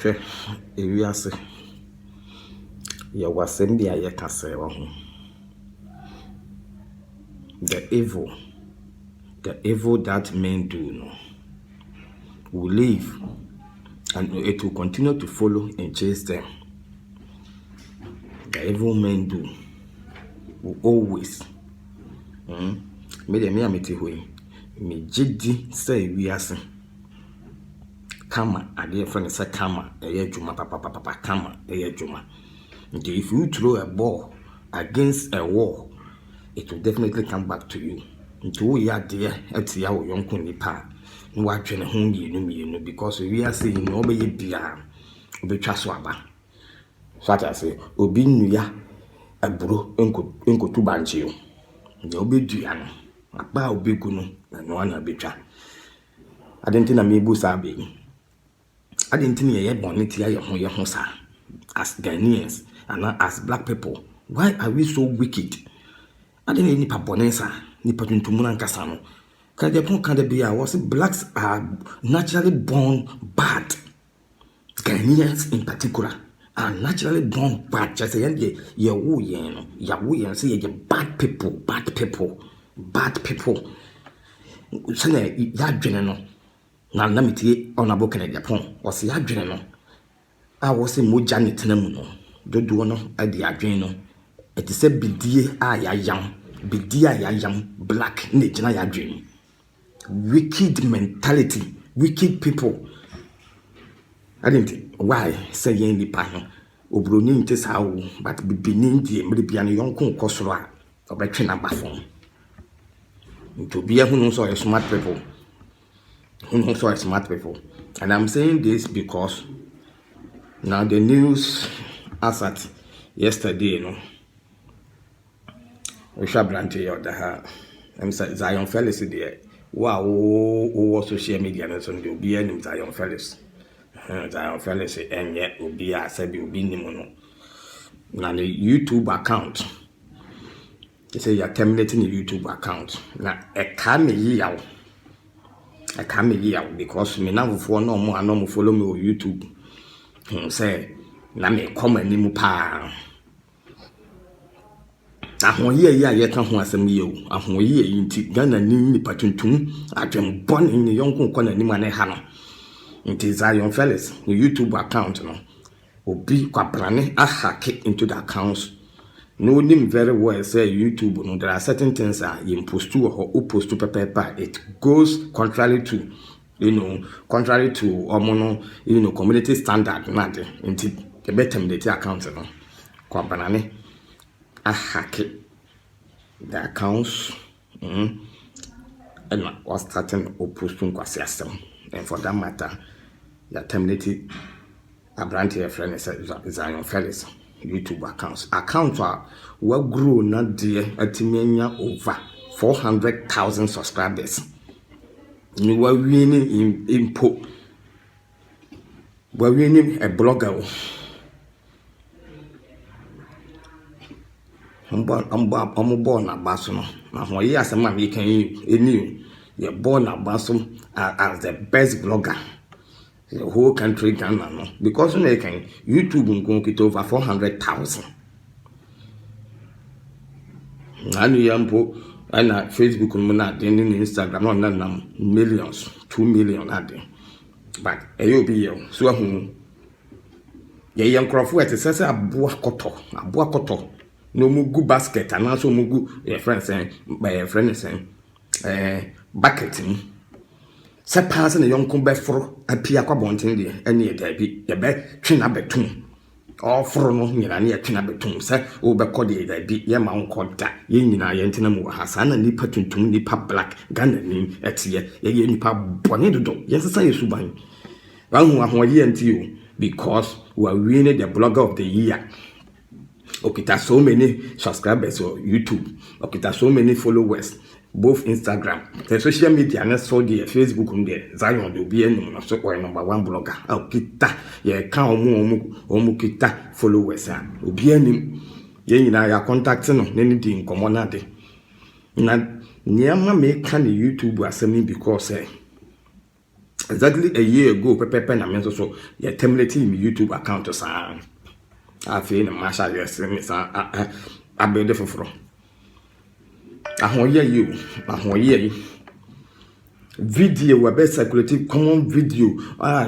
Hwɛ ewiase ye wasɛm bi a yɛka sɛ wɔ ho. The evil that men do no, will live and it will continue to follow and chase them. The evil men do will always me de me amete hoi me jedi say wiase kama ade friend say kama eye dwuma papa kama eye dwuma. If you throw a ball against a wall, it will definitely come back to you. Nti wo ya de atia wo yonko nipa no wa twene ho mienu because we are saying no be bia obetwa so aba. So I say obi nua aburo enko tu banche o. De obedua no aba obegu no na no na betwa. Adenti na mebu sa be. Adenti na ye bonnet ya ye ho sa as Ghanaians and as black people. Why are we so wicked? Adenti ni pa bonensa ni pa tuntumu na nkasa no. Can the be was blacks are naturally born bad. Ghanaians in particular are naturally born bad. Just say say bad people. So ya dwene no na namiti onabo kan Japan was ya dwene no a was moja ne tenamu no dodo no ade adwene no it is a bidie a ya yam black ne gina ya dwene. Wicked mentality, wicked people. I didn't why say yen nipa no obroni nte sa wo but bibini die mre bia no yonko kosoro a obetwe na bafon. To be who so smart people. Who so smart people. And I'm saying this because now the news as at yesterday, you know, we shall branch out the I'm saying Zion Felix there. Wow, social media and so will be any Zion Felix. Zion Felix and yet will be a said will be no. Now the YouTube account. They say you're terminating the YouTube account. Now a come year because me now for no more follow me on YouTube. Say na me come any pa. Ahon ye ka ho asem ye o ahon ye nti Ghana ni patuntum adwem bon ni yonko ko na ni ma ne ha no nti Zion Felix the YouTube account no obi kwabrane a hack into the accounts no nim very well say YouTube no there are certain things that you post to or post to paper it goes contrary to community standard na de nti the better the account no kwabrane I hack it, the accounts, and was starting opposing Kwasiasem. And for that matter, you terminated a brand here friend is Zion Felix YouTube accounts. Accounts are well grown not dear at over 400,000 subscribers. You were winning in input. We're winning a blogger. I'm born at Basso. Now, yes, I'm making you. You're born at Basso as the best blogger. The whole country Ghana, no? Because they can YouTube go get over 400,000. And you and Facebook and Instagram, no, millions, 2 million at them. But you'll be here. So, young Crawford says a boakoto. No mugu basket and also mugu your friend saying by a friend saying bucketing. Se passing a young combat for a pia quabontin there, and near there be a bed chin betum. All for no near chin betum, say, over cody there be your mount called that. Yin I entinamo Hassan and nipa tuntum nipa black gun name at ye nipa bonido. Yes, I say suban. One who are ye and you because we are winning the blogger of the year. Okita so many subscribers on YouTube. Okita so many followers, both Instagram, the social media, and so the Facebook on there. Zion will be number one blogger. Okita, yeah, count kita followers. Obi any, ye na contacting anything common. Na nyama make can YouTube asemi because exactly a year ago pepe na me so ya terminating me YouTube account sa afi na masha yes me sa abede foforo ahoye yi ahoye yi video wa be circulative common video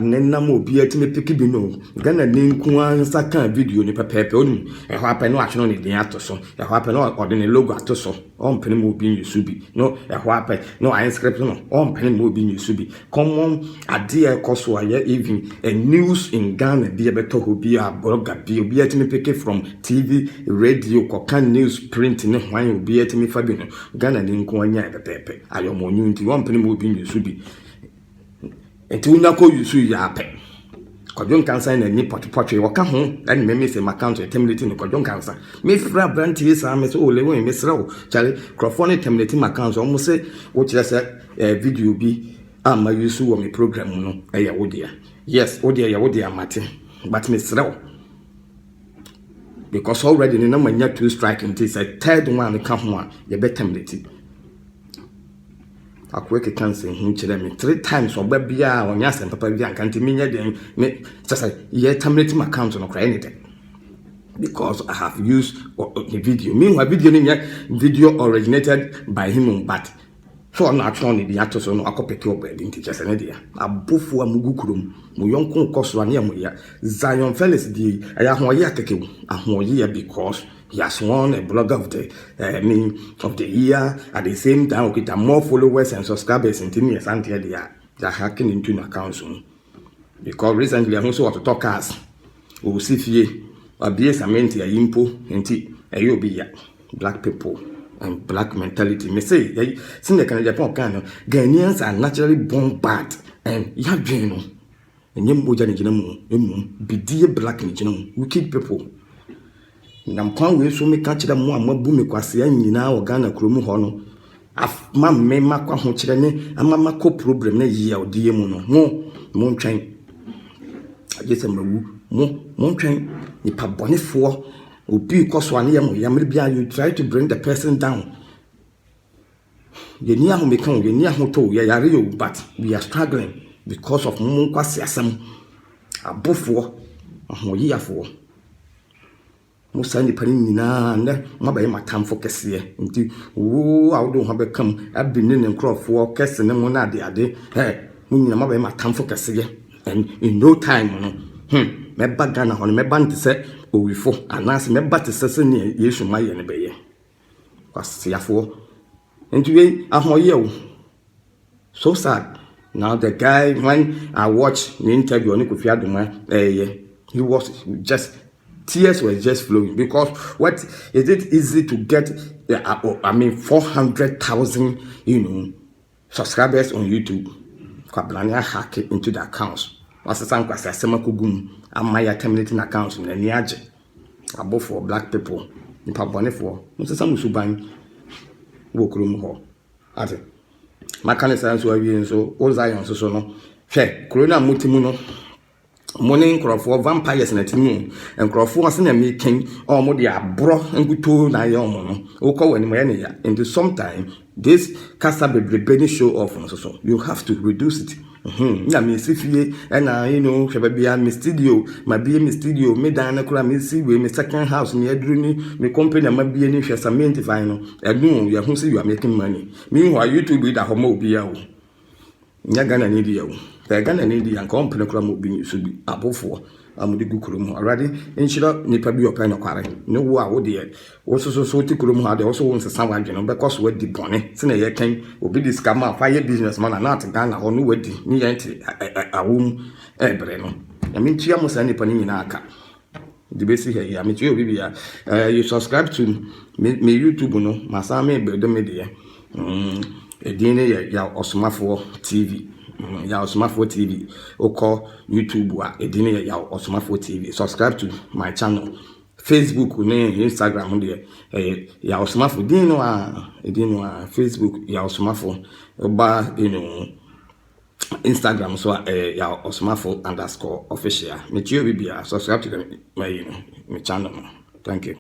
nenam obi atime pick bi no Ghana ninku ansa kan video ni pepepe onu e ho ape no atwe no ne din atoso e ho ape no ode ne logo atoso on pene mo obi nyisu bi no e ho ape no I script no on pene mo obi nyisu bi common ade e koso aye even a news in Ghana bi e beto ho bi a blogger bi obi atime pick from TV radio kokan news print ne hwan obi atime fa bi no Ghana ninku anya pepepe ayomo nyu nti on pene mo obi yusu bi enti unya ko yusu ya pe kodjon kansa na ni potpotwe waka ho dan me se account template no kodjon kansa me fra brand sa me so ole won me sra o chale crofone template account o mo se wo kire se video bi ama yusu wo me program no ya wodia yes wodia ya wodia mate but me sra o because already ni na manya two strike until say third one come ho ya be template akweke cancer hin kire me 3 times oba bia onya sem papa bia kanti minya den me say ye terminate my account no cry anything because I have used the video meanwhile video ni video originated by him but so na atron ni ato so no akopeke oba din ti kese ne dia abofu amugu kurom mu yonko koso ane amoya Zion Felix di aya hoye akekewu ahoye ya because he has won a blogger of the year at the same time okay more followers and subscribers in me and they are hacking into an account because recently I also want to talk as we see fie abie samenti ayimpo enti ayobi ya black people and black mentality me say since the Canadian Japan Ghanaians are naturally born bad and ya dwen no enyem boja ni gina mu bidie black ni gina mu wicked people nam kwan we so me ka kire mu amabu me kwase anyina o Ghana kromu ho no ma me makwa ho kire ne amama ko problem na yi ya odie mu no mo ntwen agese mawu mo ntwen ni pa bonefo obi koso ane yam yamre bia you try to bring the person down ye ni ahu me kan ye ni ahu to ye yare yo but we are struggling because of mo kwase asem abofo ahoyi afo musa ni pani nyina ne mabaye matamfo kese nti wo awdo ho bekam abini ne nkrofo kese ne mo na ade mo nyina mabaye matamfo kese and in no time no me bagana ho me bante se owifo anas me bate se ne yesu maye ne beye kwasiafo nti we ahoye wo so sad now the guy when I watched the interview on Kofi Adoma he was just tears were just flowing because what is it easy to get 400,000 subscribers on YouTube kwablania hack into the accounts wasasan kwasa semakugum amaya terminating accounts na ni age abo for black people nipa bone for musasam suban wo krom ho ate makanisa so awie so o Zion so no hwe corona mutimu no morning crofo vampires na timu enkrofo ase na making omo de abro nguto na ye omo no ukọ wani mo ya ne ya and sometimes this kasa bebrebe show off so you have to reduce it na me sifie na hweba bia me studio ma bia me studio me dan na kura me si we me second house me aduru ni me company ma bia ni hwe cement fine no enu ya hu say you are making money meanwhile YouTube da homo obi ya wo nya Ghana ni dia wo Ghana ni dia nka pene kura mo bi so bi abofo amudi gukurum already enchira nipa bi opa na kware ne wo a wo de wo so ti kurum ha de wo so won sesa wadwe no because we di bone se na ye kan obi di scam afa ye businessman na at Ghana ho no wadi ni ye nti awum ebre no ya mi tia mo sa nipa ni nyina aka the basic here ya mi tia obi bia you subscribe to me YouTube no masa me be do me de edine ya Osomafo TV ya Osomafo TV oko YouTube a edine ya Osomafo TV subscribe to my channel Facebook ne Instagram de ya Osomafo dino a Facebook ya Osomafo ba Instagram so ya Osomafo_official me tio bibia subscribe to my channel. Thank you.